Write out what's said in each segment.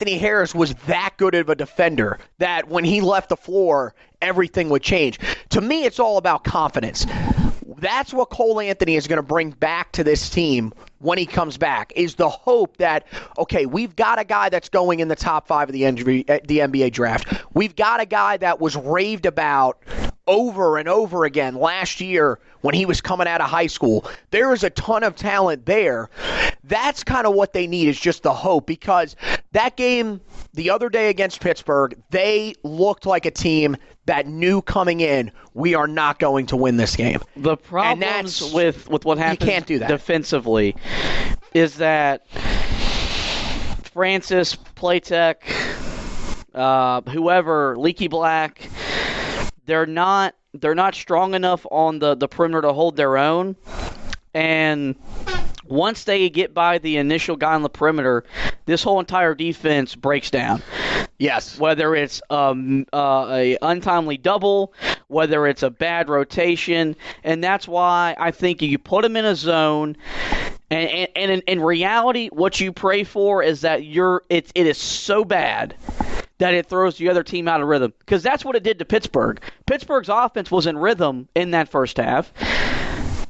Anthony Harris was that good of a defender that when he left the floor, everything would change. To me, it's all about confidence. That's what Cole Anthony is going to bring back to this team when he comes back, is the hope that, okay, we've got a guy that's going in the top 5 of the NBA draft. We've got a guy that was raved about over and over again last year when he was coming out of high school. There is a ton of talent there. That's kind of what they need, is just the hope, because that game the other day against Pittsburgh, they looked like a team that knew coming in, we are not going to win this game. The problems with what happens, you can't do that defensively, is that Francis, Playtech, whoever, Leaky Black, they're not strong enough on the perimeter to hold their own. And once they get by the initial guy on the perimeter, this whole entire defense breaks down. Yes. Whether it's a untimely double, whether it's a bad rotation, and that's why I think you put them in a zone. And in reality, what you pray for is that it is so bad that it throws the other team out of rhythm, because that's what it did to Pittsburgh. Pittsburgh's offense was in rhythm in that first half.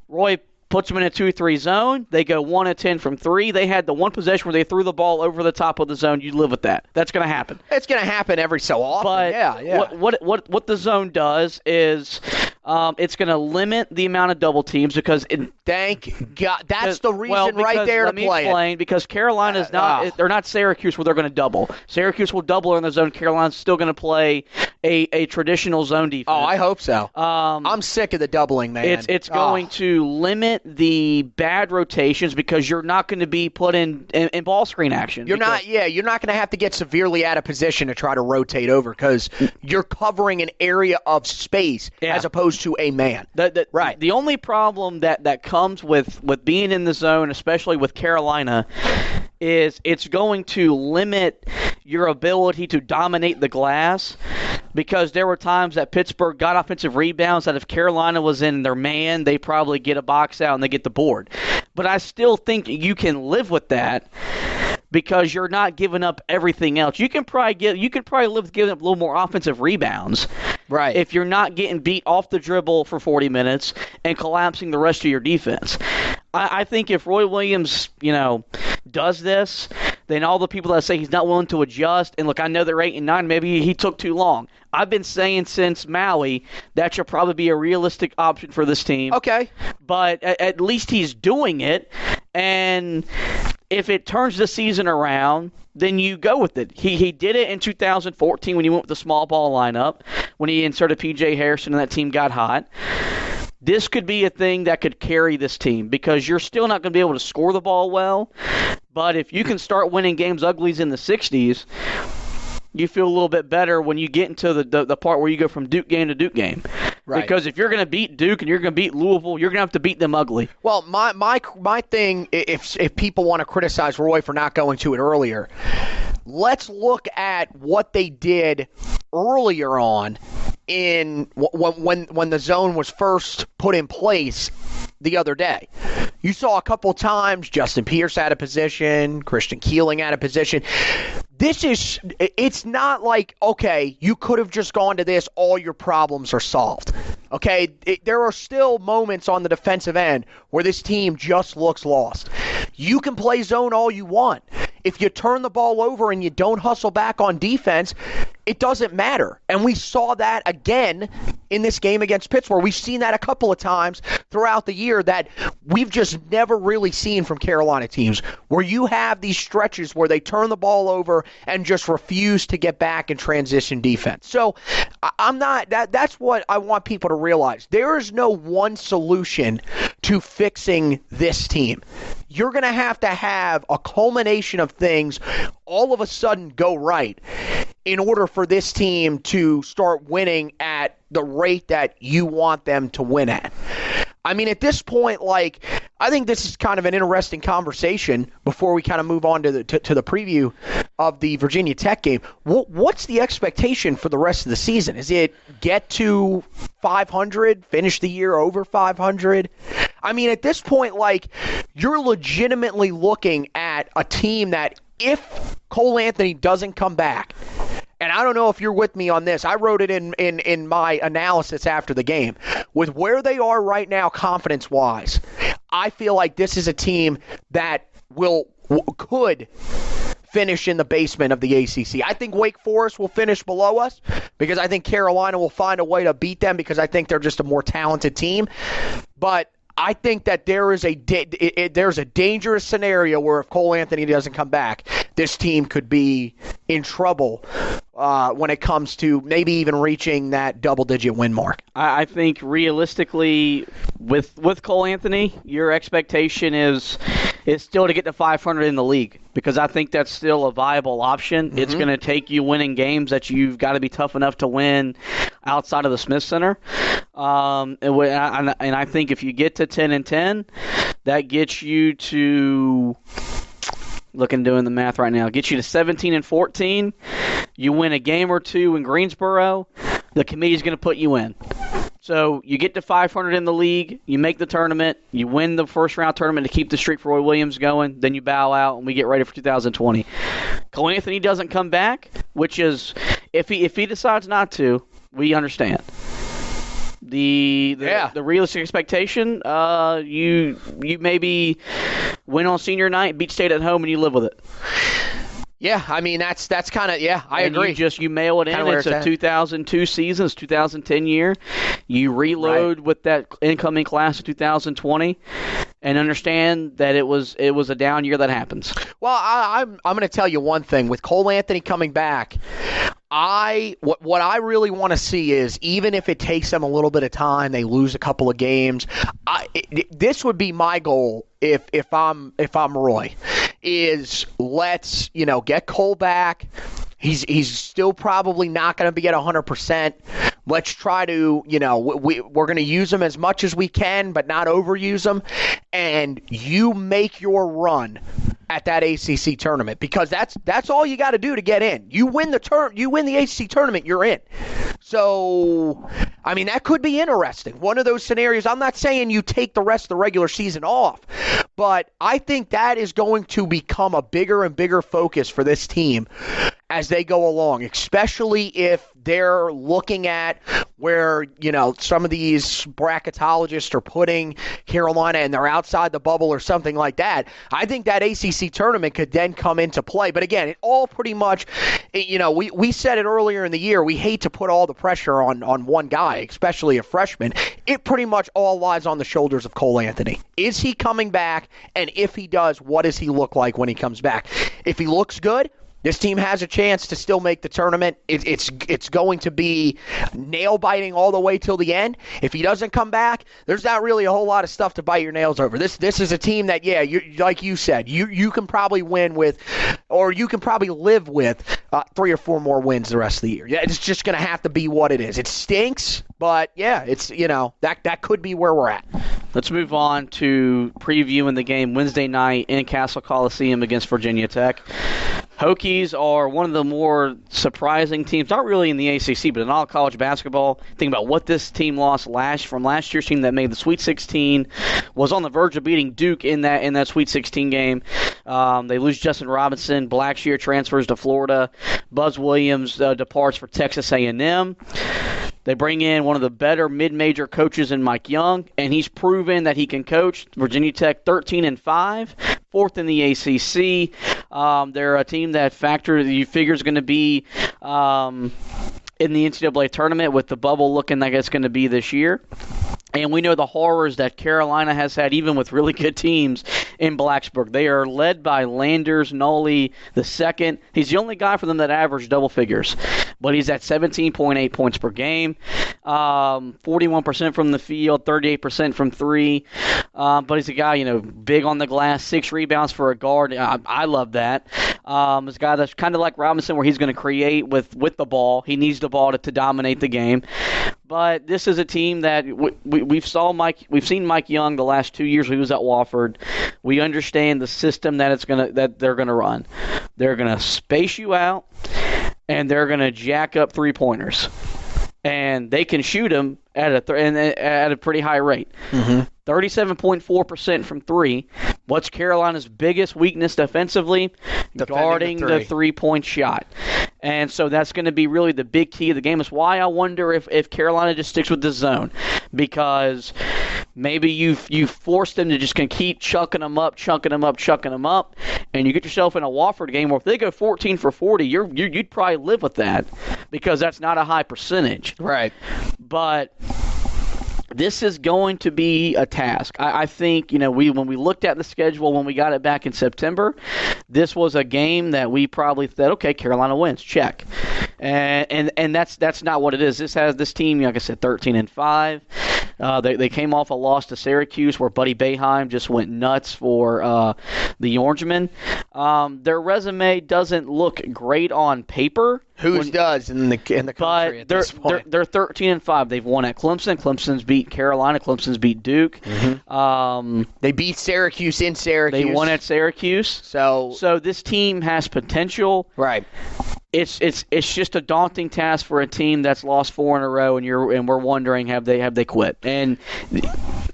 Roy puts them in a 2-3 zone. They go 1 of 10 from 3. They had the one possession where they threw the ball over the top of the zone. You live with that. That's going to happen. It's going to happen every so often. But yeah. What the zone does is it's going to limit the amount of double teams, because thank God, that's the reason right there to play it. Let me explain, because Carolina's they're not Syracuse where they're going to double. Syracuse will double in the zone. Carolina's still going to play a traditional zone defense. Oh, I hope so. I'm sick of the doubling, man. It's going to limit the bad rotations, because you're not going to be put in ball screen action. You're not going to have to get severely out of position to try to rotate over, because you're covering an area of space as opposed to a man. Right. The only problem that comes with being in the zone, especially with Carolina, is it's going to limit your ability to dominate the glass, because there were times that Pittsburgh got offensive rebounds that if Carolina was in their man, they probably get a box out and they get the board. But I still think you can live with that, because you're not giving up everything else. You can probably live with giving up a little more offensive rebounds. Right. If you're not getting beat off the dribble for 40 minutes and collapsing the rest of your defense. I think if Roy Williams, does this, then all the people that say he's not willing to adjust, and look, I know they're 8-9, maybe he took too long. I've been saying since Maui that should probably be a realistic option for this team. Okay. But at least he's doing it, and if it turns the season around, then you go with it. He did it in 2014 when he went with the small ball lineup, when he inserted P.J. Harrison and that team got hot. This could be a thing that could carry this team, because you're still not going to be able to score the ball well. But if you can start winning games uglies in the 60s, you feel a little bit better when you get into the part where you go from Duke game to Duke game. Right. Because if you're going to beat Duke and you're going to beat Louisville, you're going to have to beat them ugly. Well, my thing, if people want to criticize Roy for not going to it earlier, let's look at what they did earlier on in when the zone was first put in place the other day. You saw a couple times Justin Pierce out of position, Christian Keeling out of position. It's not like, okay, you could have just gone to this, all your problems are solved. Okay, there are still moments on the defensive end where this team just looks lost. You can play zone all you want. If you turn the ball over and you don't hustle back on defense, it doesn't matter. And we saw that again in this game against Pittsburgh. We've seen that a couple of times throughout the year that we've just never really seen from Carolina teams, where you have these stretches where they turn the ball over and just refuse to get back in transition defense. So that's what I want people to realize. There is no one solution to fixing this team. You're going to have a culmination of things all of a sudden go right in order for this team to start winning at the rate that you want them to win at. I mean, at this point, I think this is kind of an interesting conversation before we kind of move on to the preview of the Virginia Tech game. What's the expectation for the rest of the season? Is it get to 500, finish the year over 500? I mean, at this point, you're legitimately looking at a team that if Cole Anthony doesn't come back, and I don't know if you're with me on this, I wrote it in my analysis after the game. With where they are right now, confidence-wise, I feel like this is a team that could finish in the basement of the ACC. I think Wake Forest will finish below us because I think Carolina will find a way to beat them because I think they're just a more talented team. But I think that there's a dangerous scenario where if Cole Anthony doesn't come back, this team could be in trouble when it comes to maybe even reaching that double-digit win mark. I think realistically, with Cole Anthony, your expectation is still to get to 500 in the league because I think that's still a viable option. Mm-hmm. It's going to take you winning games that you've got to be tough enough to win outside of the Smith Center. And I think if you get to 10-10, that gets you to doing the math right now. Get you to 17-14. You win a game or two in Greensboro, the committee's going to put you in. So you get to 500 in the league, you make the tournament, you win the first round tournament to keep the streak for Roy Williams going, then you bow out and we get ready for 2020. Cole Anthony doesn't come back, which is if he decides not to, we understand. The realistic expectation, you maybe win on senior night, beat State at home, and you live with it. Yeah, I mean that's kind of I and agree. You mail it in. It's a 2002 season, it's 2010 year. You reload with that incoming class of 2020, and understand that it was a down year that happens. Well, I'm going to tell you one thing with Cole Anthony coming back. What I really want to see is even if it takes them a little bit of time, they lose a couple of games. This would be my goal if I'm Roy, is let's get Cole back. He's still probably not going to be at 100%. Let's try to we're going to use him as much as we can, but not overuse him. And you make your run at that ACC tournament because that's all you got to do to get in. You win the ACC tournament, you're in. So, I mean, that could be interesting. One of those scenarios. I'm not saying you take the rest of the regular season off, but I think that is going to become a bigger and bigger focus for this team as they go along, especially if they're looking at where, some of these bracketologists are putting Carolina and they're outside the bubble or something like that. I think that ACC tournament could then come into play. But again, it all pretty much, we said it earlier in the year, we hate to put all the pressure on one guy, especially a freshman. It pretty much all lies on the shoulders of Cole Anthony. Is he coming back? And if he does, what does he look like when he comes back? If he looks good, this team has a chance to still make the tournament. It's going to be nail-biting all the way till the end. If he doesn't come back, there's not really a whole lot of stuff to bite your nails over. This is a team that, like you said, you can probably win with, or you can probably live with 3 or 4 more wins the rest of the year. Yeah, it's just going to have to be what it is. It stinks, but it's that could be where we're at. Let's move on to previewing the game Wednesday night in Castle Coliseum against Virginia Tech. Hokies are one of the more surprising teams, not really in the ACC, but in all college basketball. Think about what this team lost from last year's team that made the Sweet 16, was on the verge of beating Duke in that Sweet 16 game. They lose Justin Robinson. Blackshear transfers to Florida. Buzz Williams departs for Texas A&M. They bring in one of the better mid-major coaches in Mike Young, and he's proven that he can coach. Virginia Tech 13-5, 4th in the ACC. They're a team that you figure is going to be in the NCAA tournament with the bubble looking like it's going to be this year. And we know the horrors that Carolina has had, even with really good teams in Blacksburg. They are led by Landers Nolly II. He's the only guy for them that averaged double figures. But he's at 17.8 points per game, 41% from the field, 38% from three. But he's a guy, big on the glass, 6 rebounds for a guard. I love that. He's a guy that's kind of like Robinson, where he's going to create with the ball. He needs the ball to dominate the game. But this is a team that we've seen Mike Young the last 2 years when he was at Wofford. We understand the system that they're gonna run. They're gonna space you out, and they're gonna jack up 3-pointers. and they can shoot them at a pretty high rate. 37.4% from three. What's Carolina's biggest weakness defensively? Guarding the three-point shot. And so that's going to be really the big key of the game. Is why I wonder if Carolina just sticks with the zone, because maybe you force them to just keep chucking them up, and you get yourself in a Wofford game where if they go 14 for 40, you'd probably live with that, because that's not a high percentage. Right. But this is going to be a task. I think, when we looked at the schedule when we got it back in September, this was a game that we probably thought, okay, Carolina wins, check. And that's not what it is. This team, like I said, 13-5. They came off a loss to Syracuse where Buddy Boeheim just went nuts for the Orangemen. Their resume doesn't look great on paper. Whose does in the country at this point? They're 13-5. They've won at Clemson. Clemson's beat Carolina. Clemson's beat Duke. They beat Syracuse in Syracuse. They won at Syracuse. So this team has potential. Right. It's just a daunting task for a team that's lost 4 in a row, and we're wondering have they quit. And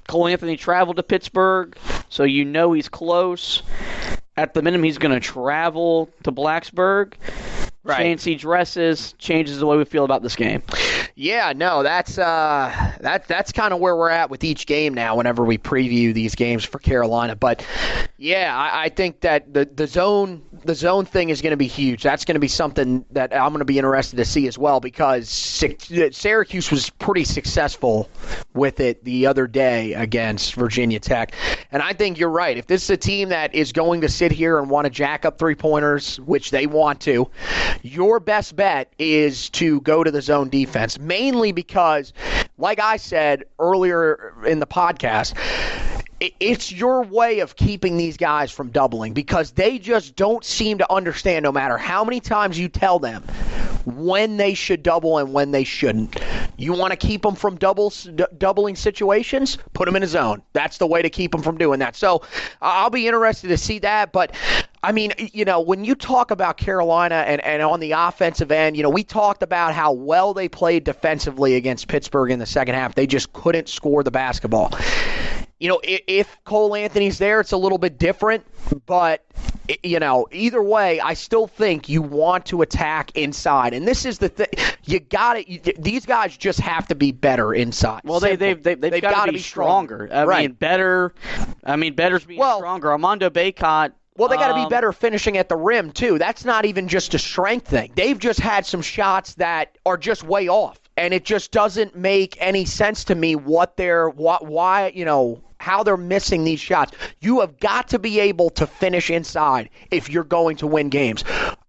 Cole Anthony traveled to Pittsburgh, so he's close. At the minimum, he's going to travel to Blacksburg. Right. Fancy dresses changes the way we feel about this game. Yeah, no, that's kind of where we're at with each game now whenever we preview these games for Carolina. But yeah, I think that the zone thing is going to be huge. That's going to be something that I'm going to be interested to see as well, because Syracuse was pretty successful with it the other day against Virginia Tech. And I think you're right. If this is a team that is going to sit here and want to jack up three-pointers, which they want to, your best bet is to go to the zone defense, mainly because, like I said earlier in the podcast, it's your way of keeping these guys from doubling, because they just don't seem to understand, no matter how many times you tell them, when they should double and when they shouldn't. You want to keep them from doubling situations? Put them in a zone. That's the way to keep them from doing that. So I'll be interested to see that. But, I mean, when you talk about Carolina and on the offensive end, we talked about how well they played defensively against Pittsburgh in the second half. They just couldn't score the basketball. If Cole Anthony's there, it's a little bit different. But, either way, I still think you want to attack inside. And this is the thing. These guys just have to be better inside. Well, they've got to be stronger. Better's being stronger. Armando Bacot. Well, they got to be better finishing at the rim, too. That's not even just a strength thing. They've just had some shots that are just way off. And it just doesn't make any sense to me how they're missing these shots. You have got to be able to finish inside if you're going to win games.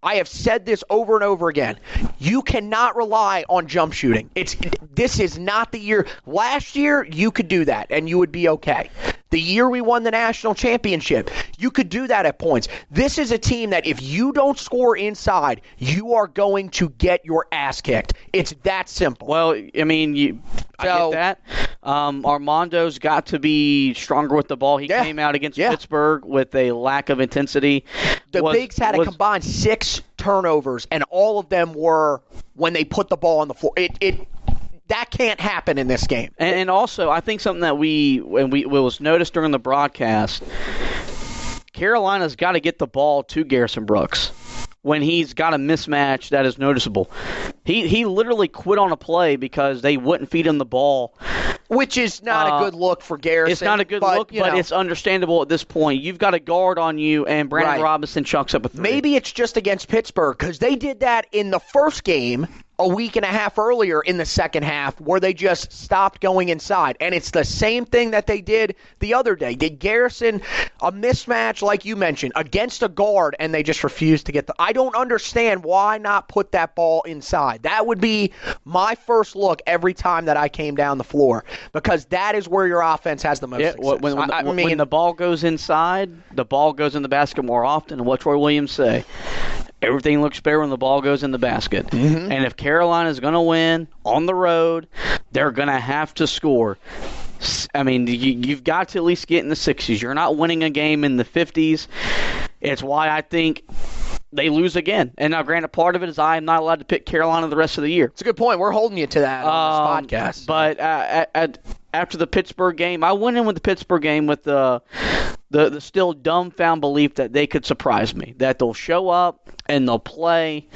I have said this over and over again. You cannot rely on jump shooting. This is not the year. Last year, you could do that, and you would be okay. The year we won the national championship, you could do that at points. This is a team that if you don't score inside, you are going to get your ass kicked. It's that simple. Well, I get that. Armando's got to be stronger with the ball. He came out against Pittsburgh with a lack of intensity. The Bigs had a combined 6 turnovers, and all of them were when they put the ball on the floor. That can't happen in this game. And also, I think something that was noticed during the broadcast, Carolina's got to get the ball to Garrison Brooks when he's got a mismatch that is noticeable. He literally quit on a play because they wouldn't feed him the ball. Which is not a good look for Garrison. It's not a good look, but it's understandable at this point. You've got a guard on you, and Brandon Robinson chucks up a 3. Maybe it's just against Pittsburgh, because they did that in the first game a week and a half earlier in the second half, where they just stopped going inside. And it's the same thing that they did the other day. Did Garrison a mismatch, like you mentioned, against a guard, and they just refused to get I don't understand why not put that ball inside. That would be my first look every time that I came down the floor, because that is where your offense has the most success. When the ball goes inside, the ball goes in the basket more often. And what Troy Williams say? Everything looks better when the ball goes in the basket. Mm-hmm. And if Carolina's going to win on the road, they're going to have to score. You've got to at least get in the 60s. You're not winning a game in the 50s. It's why I think they lose again. And now, granted, part of it is I am not allowed to pick Carolina the rest of the year. It's a good point. We're holding you to that on this podcast. But after the Pittsburgh game, I went in with the Pittsburgh game with the still dumbfound belief that they could surprise me, that they'll show up and they'll play